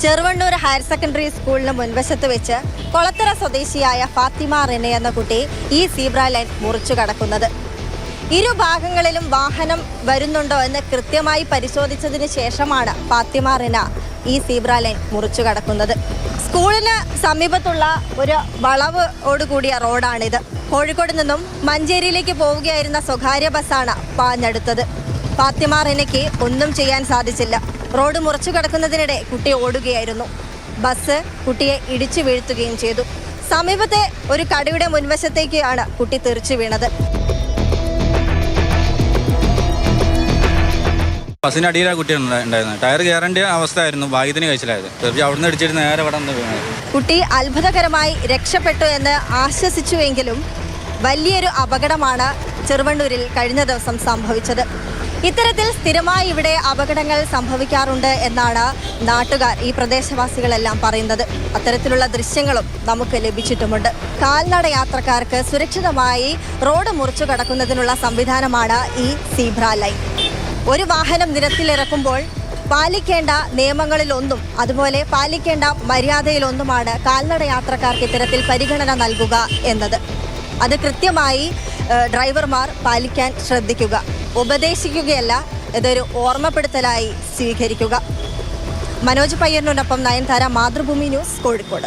Cheruvannur higher secondary സ്കൂളിന് മുൻവശത്ത് വെച്ച് കൊളത്തറ സ്വദേശിയായ ഫാത്തിമ റിന എന്ന കുട്ടി ഈ സീബ്ര ലൈൻ മുറിച്ചു കടക്കുന്നത്. ഇരുഭാഗങ്ങളിലും വാഹനം വരുന്നുണ്ടോ എന്ന് കൃത്യമായി പരിശോധിച്ചതിന് ശേഷമാണ് ഫാത്തിമ റിന ഈ സീബ്ര ലൈൻ മുറിച്ചു കടക്കുന്നത്. സ്കൂളിന് സമീപത്തുള്ള ഒരു വളവോടുകൂടിയ റോഡാണിത്. കോഴിക്കോട് നിന്നും മഞ്ചേരിയിലേക്ക് പോവുകയായിരുന്ന സ്വകാര്യ ബസ്സാണ് പാഞ്ഞെടുത്തത്. ഫാത്തിമ റിനയ്ക്ക് ഒന്നും ചെയ്യാൻ സാധിച്ചില്ല. റോഡ് മുറിച്ചു കടക്കുന്നതിനിടെ കുട്ടി ഓടുകയായിരുന്നു. ബസ് കുട്ടിയെ ഇടിച്ചു വീഴ്ത്തുകയും ചെയ്തു. സമീപത്തെ ഒരു കടയുടെ മുൻവശത്തേക്കാണ് കുട്ടി തെറിച്ചു വീണത്. ബസ്സിനടിയിലാണ് കുട്ടി ഉണ്ടായിരുന്നത്. ടയർ കയറേണ്ട അവസ്ഥയായിരുന്നു. ഭാഗ്യത്തിന് കഴിച്ചിലായത്. അവിടുന്ന് അടിച്ചിട്ട് നേരെ ഇവിടെ വീണത്. കുട്ടി അത്ഭുതകരമായി രക്ഷപ്പെട്ടു എന്ന് ആശ്വസിച്ചുവെങ്കിലും വലിയൊരു അപകടമാണ് ചെറുവണ്ണൂരിൽ കഴിഞ്ഞ ദിവസം സംഭവിച്ചത്. ഇത്തരത്തിൽ സ്ഥിരമായി ഇവിടെ അപകടങ്ങൾ സംഭവിക്കാറുണ്ട് എന്നാണ് നാട്ടുകാർ, ഈ പ്രദേശവാസികളെല്ലാം പറയുന്നത്. അത്തരത്തിലുള്ള ദൃശ്യങ്ങളും നമുക്ക് ലഭിച്ചിട്ടുമുണ്ട്. കാൽനട യാത്രക്കാർക്ക് സുരക്ഷിതമായി റോഡ് മുറിച്ചു കടക്കുന്നതിനുള്ള സംവിധാനമാണ് ഈ സീബ്ര ലൈൻ. ഒരു വാഹനം നിരത്തിലിറക്കുമ്പോൾ പാലിക്കേണ്ട നിയമങ്ങളിലൊന്നും, അതുപോലെ പാലിക്കേണ്ട മര്യാദയിലൊന്നുമാണ് കാൽനട യാത്രക്കാർക്ക് ഇത്തരത്തിൽ പരിഗണന നൽകുക എന്നത്. അത് കൃത്യമായി ഡ്രൈവർമാർ പാലിക്കാൻ ശ്രദ്ധിക്കുക. ഉപദേശിക്കുകയല്ല, ഇതൊരു ഓർമ്മപ്പെടുത്തലായി സ്വീകരിക്കുക. മനോജ് പയ്യന്നൂരിനൊപ്പം നയൻതാര, മാതൃഭൂമി ന്യൂസ്, കോഴിക്കോട്.